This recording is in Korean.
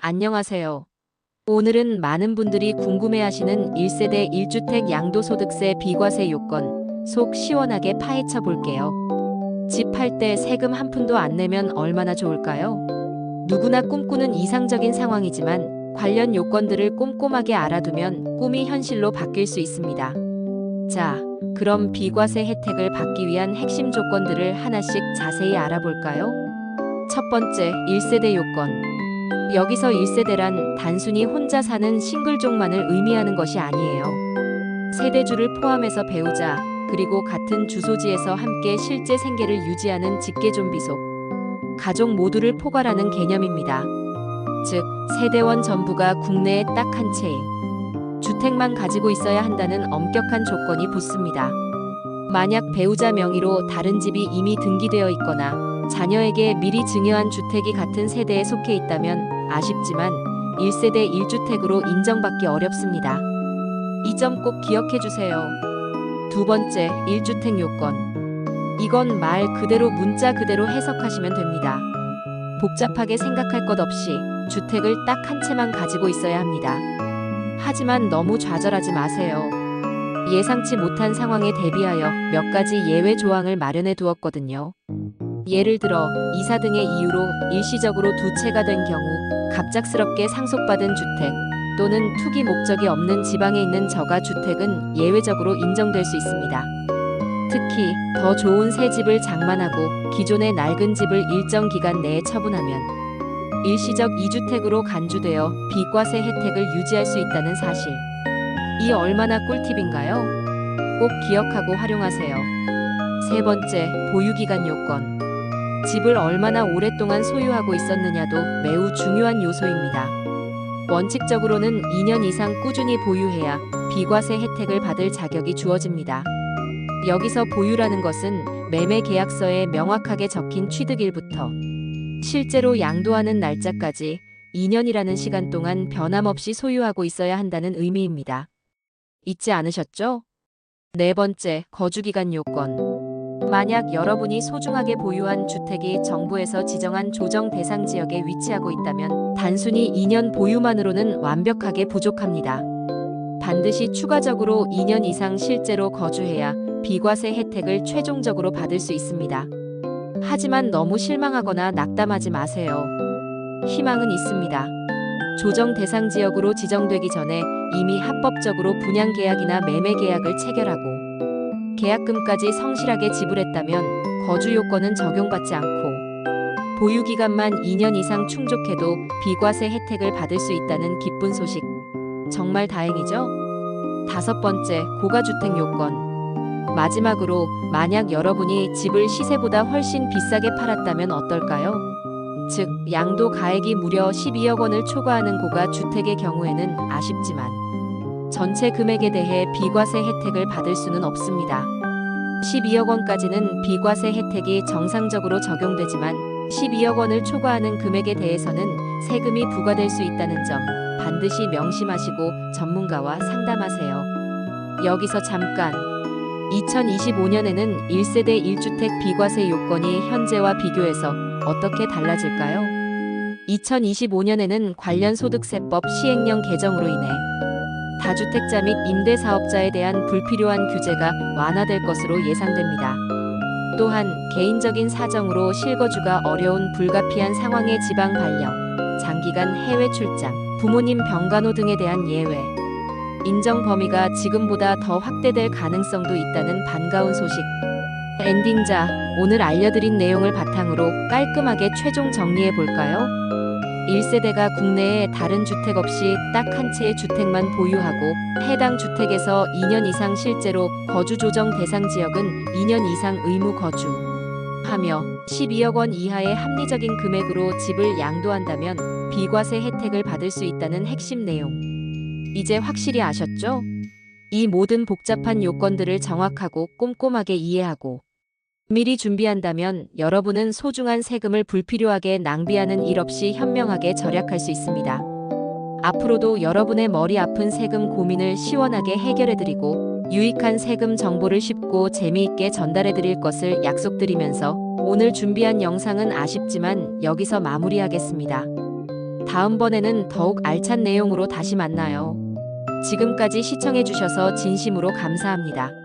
안녕하세요. 오늘은 많은 분들이 궁금해하시는 1세대 1주택 양도소득세 비과세 요건 속 시원하게 파헤쳐 볼게요. 집 팔 때 세금 한 푼도 안 내면 얼마나 좋을까요? 누구나 꿈꾸는 이상적인 상황이지만 관련 요건들을 꼼꼼하게 알아두면 꿈이 현실로 바뀔 수 있습니다. 자, 그럼 비과세 혜택을 받기 위한 핵심 조건들을 하나씩 자세히 알아볼까요? 첫 번째, 1세대 요건. 여기서 1세대란 단순히 혼자 사는 싱글족만을 의미하는 것이 아니에요. 세대주를 포함해서 배우자, 그리고 같은 주소지에서 함께 실제 생계를 유지하는 직계존비속, 가족 모두를 포괄하는 개념입니다. 즉, 세대원 전부가 국내에 딱 한 채의 주택만 가지고 있어야 한다는 엄격한 조건이 붙습니다. 만약 배우자 명의로 다른 집이 이미 등기되어 있거나 자녀에게 미리 증여한 주택이 같은 세대에 속해 있다면 아쉽지만 1세대 1주택으로 인정받기 어렵습니다. 이 점 꼭 기억해 주세요. 두 번째, 1주택 요건. 이건 말 그대로 문자 그대로 해석하시면 됩니다. 복잡하게 생각할 것 없이 주택을 딱 한 채만 가지고 있어야 합니다. 하지만 너무 좌절하지 마세요. 예상치 못한 상황에 대비하여 몇 가지 예외 조항을 마련해 두었거든요. 예를 들어 이사 등의 이유로 일시적으로 두 채가 된 경우, 갑작스럽게 상속받은 주택 또는 투기 목적이 없는 지방에 있는 저가주택은 예외적으로 인정될 수 있습니다. 특히 더 좋은 새 집을 장만하고 기존의 낡은 집을 일정 기간 내에 처분하면 일시적 2주택으로 간주되어 비과세 혜택을 유지할 수 있다는 사실. 이 얼마나 꿀팁인가요? 꼭 기억하고 활용하세요. 세 번째, 보유기간 요건. 집을 얼마나 오랫동안 소유하고 있었느냐도 매우 중요한 요소입니다. 원칙적으로는 2년 이상 꾸준히 보유해야 비과세 혜택을 받을 자격이 주어집니다. 여기서 보유라는 것은 매매 계약서에 명확하게 적힌 취득일부터 실제로 양도하는 날짜까지 2년이라는 시간 동안 변함없이 소유하고 있어야 한다는 의미입니다. 잊지 않으셨죠? 네 번째, 거주기간 요건. 만약 여러분이 소중하게 보유한 주택이 정부에서 지정한 조정 대상 지역에 위치하고 있다면 단순히 2년 보유만으로는 완벽하게 부족합니다. 반드시 추가적으로 2년 이상 실제로 거주해야 비과세 혜택을 최종적으로 받을 수 있습니다. 하지만 너무 실망하거나 낙담하지 마세요. 희망은 있습니다. 조정 대상 지역으로 지정되기 전에 이미 합법적으로 분양 계약이나 매매 계약을 체결하고 계약금까지 성실하게 지불했다면 거주 요건은 적용받지 않고 보유 기간만 2년 이상 충족해도 비과세 혜택을 받을 수 있다는 기쁜 소식. 정말 다행이죠? 다섯 번째, 고가주택 요건. 마지막으로 만약 여러분이 집을 시세보다 훨씬 비싸게 팔았다면 어떨까요? 즉, 양도 가액이 무려 12억 원을 초과하는 고가 주택의 경우에는 아쉽지만 전체 금액에 대해 비과세 혜택을 받을 수는 없습니다. 12억 원까지는 비과세 혜택이 정상적으로 적용되지만 12억 원을 초과하는 금액에 대해서는 세금이 부과될 수 있다는 점 반드시 명심하시고 전문가와 상담하세요. 여기서 잠깐. 2025년에는 1세대 1주택 비과세 요건이 현재와 비교해서 어떻게 달라질까요? 2025년에는 관련 소득세법 시행령 개정으로 인해 다주택자 및 임대사업자에 대한 불필요한 규제가 완화될 것으로 예상됩니다. 또한 개인적인 사정으로 실거주가 어려운 불가피한 상황의 지방 발령, 장기간 해외 출장, 부모님 병간호 등에 대한 예외, 인정 범위가 지금보다 더 확대될 가능성도 있다는 반가운 소식. 엔딩자, 오늘 알려드린 내용을 바탕으로 깔끔하게 최종 정리해 볼까요? 1세대가 국내에 다른 주택 없이 딱 한 채의 주택만 보유하고 해당 주택에서 2년 이상 실제로 거주 조정 대상 지역은 2년 이상 의무 거주하며 12억 원 이하의 합리적인 금액으로 집을 양도한다면 비과세 혜택을 받을 수 있다는 핵심 내용. 이제 확실히 아셨죠? 이 모든 복잡한 요건들을 정확하고 꼼꼼하게 이해하고 미리 준비한다면 여러분은 소중한 세금을 불필요하게 낭비하는 일 없이 현명하게 절약할 수 있습니다. 앞으로도 여러분의 머리 아픈 세금 고민을 시원하게 해결해드리고 유익한 세금 정보를 쉽고 재미있게 전달해드릴 것을 약속드리면서 오늘 준비한 영상은 아쉽지만 여기서 마무리하겠습니다. 다음번에는 더욱 알찬 내용으로 다시 만나요. 지금까지 시청해주셔서 진심으로 감사합니다.